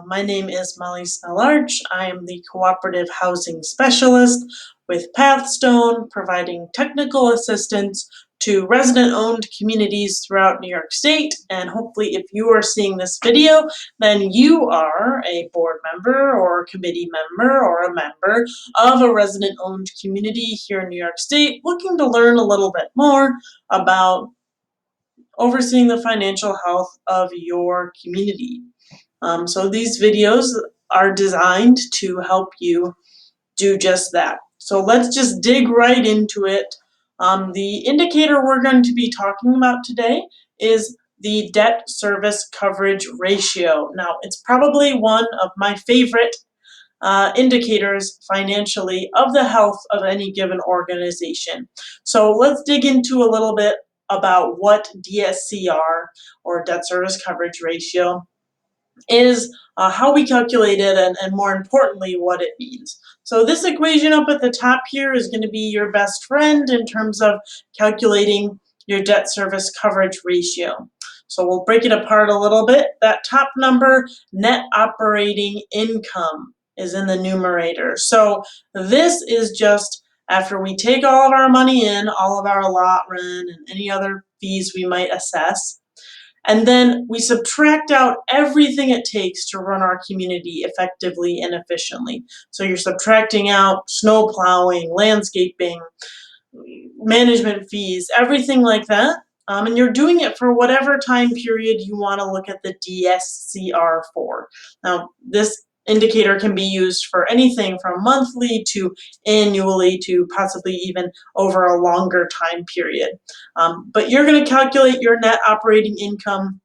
My name is Molly Snell-Arch. I am the Cooperative Housing Specialist with Pathstone, providing technical assistance to resident-owned communities throughout New York State. And hopefully if you are seeing this video, then you are a board member or a committee member or a member of a resident-owned community here in New York State looking to learn a little bit more about overseeing the financial health of your community. So these videos are designed to help you do just that. So let's just dig right into it. The indicator we're going to be talking about today is the debt service coverage ratio. Now, it's probably one of my favorite indicators financially of the health of any given organization. So let's dig into a little bit about what DSCR, or debt service coverage ratio, is, how we calculate it, and more importantly, what it means. So this equation up at the top here is going to be your best friend in terms of calculating your debt service coverage ratio. So we'll break it apart a little bit. That top number, net operating income, is in the numerator. So this is just after we take all of our money in, all of our lot rent and any other fees we might assess, and then we subtract out everything it takes to run our community effectively and efficiently. So you're subtracting out snow plowing, landscaping, management fees, everything like that. And you're doing it for whatever time period you want to look at the DSCR for. Now, this indicator can be used for anything from monthly to annually to possibly even over a longer time period. But you're going to calculate your net operating income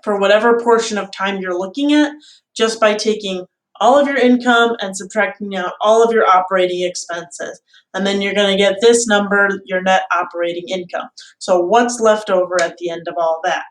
for whatever portion of time you're looking at just by taking all of your income and subtracting out all of your operating expenses. And then you're going to get this number, your net operating income. So what's left over at the end of all that?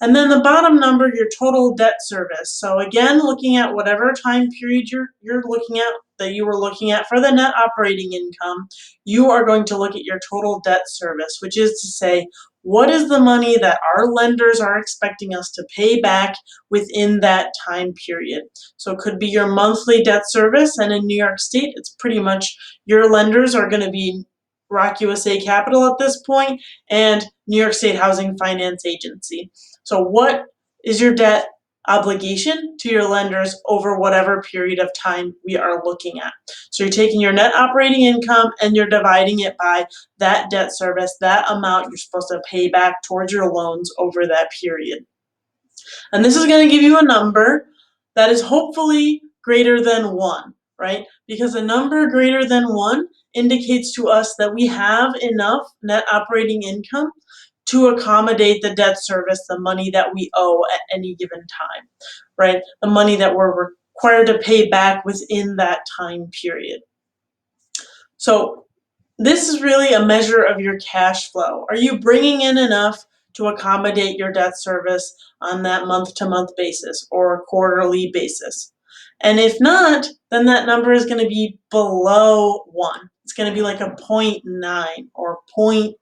And then the bottom number, your total debt service. So again, looking at whatever time period you're looking at, that you were looking at for the net operating income, you are going to look at your total debt service, which is to say, what is the money that our lenders are expecting us to pay back within that time period? So it could be your monthly debt service, and in New York State, it's pretty much your lenders are going to be Rock USA Capital at this point and New York State Housing Finance Agency. So what is your debt obligation to your lenders over whatever period of time we are looking at? So you're taking your net operating income and you're dividing it by that debt service, that amount you're supposed to pay back towards your loans over that period. And this is going to give you a number that is hopefully greater than 1, right? Because a number greater than 1 indicates to us that we have enough net operating income to accommodate the debt service, the money that we owe at any given time, right? The money that we're required to pay back within that time period. So this is really a measure of your cash flow. Are you bringing in enough to accommodate your debt service on that month-to-month basis or quarterly basis? And if not, then that number is going to be below 1. It's going to be like a 0.9 or 0.8,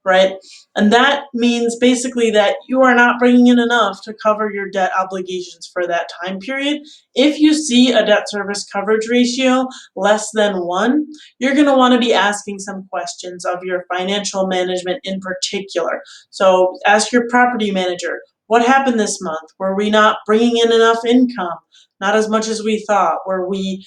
right? And that means basically that you are not bringing in enough to cover your debt obligations for that time period. If you see a debt service coverage ratio less than 1, you're going to want to be asking some questions of your financial management in particular. So ask your property manager, what happened this month? Were we not bringing in enough income? Not as much as we thought? Were we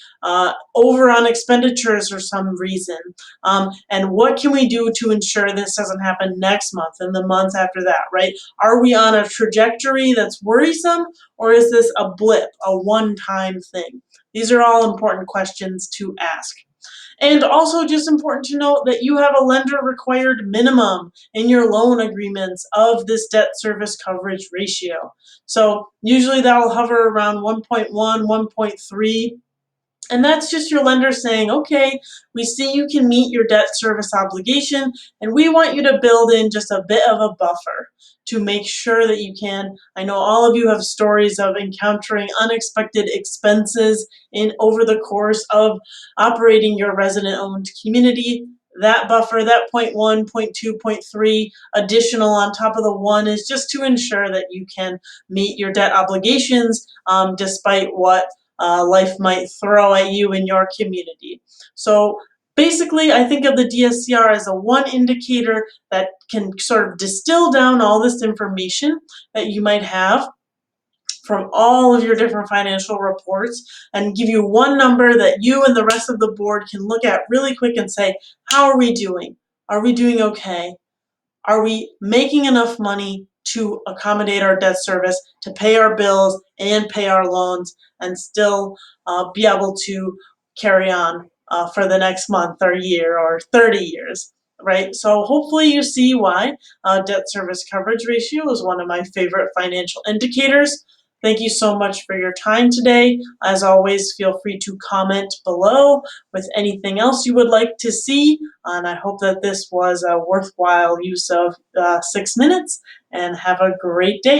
over on expenditures for some reason? And what can we do to ensure this doesn't happen next month and the months after that, right? Are we on a trajectory that's worrisome, or is this a blip, a one-time thing? These are all important questions to ask. And also just important to note that you have a lender required minimum in your loan agreements of this debt service coverage ratio. So usually that'll hover around 1.1, 1.3. And that's just your lender saying, okay, we see you can meet your debt service obligation, and we want you to build in just a bit of a buffer to make sure that you can. I know all of you have stories of encountering unexpected expenses over the course of operating your resident-owned community. that buffer, that 0.1, 0.2, 0.3 additional on top of the 1 is just to ensure that you can meet your debt obligations despite what life might throw at you in your community. So basically, I think of the DSCR as a one indicator that can sort of distill down all this information that you might have from all of your different financial reports and give you one number that you and the rest of the board can look at really quick and say, how are we doing? Are we doing okay? Are we making enough money to accommodate our debt service, to pay our bills and pay our loans, and still be able to carry on for the next month or year or 30 years, right? So hopefully you see why debt service coverage ratio is one of my favorite financial indicators. Thank you so much for your time today. As always, feel free to comment below with anything else you would like to see. And I hope that this was a worthwhile use of 6 minutes, and have a great day.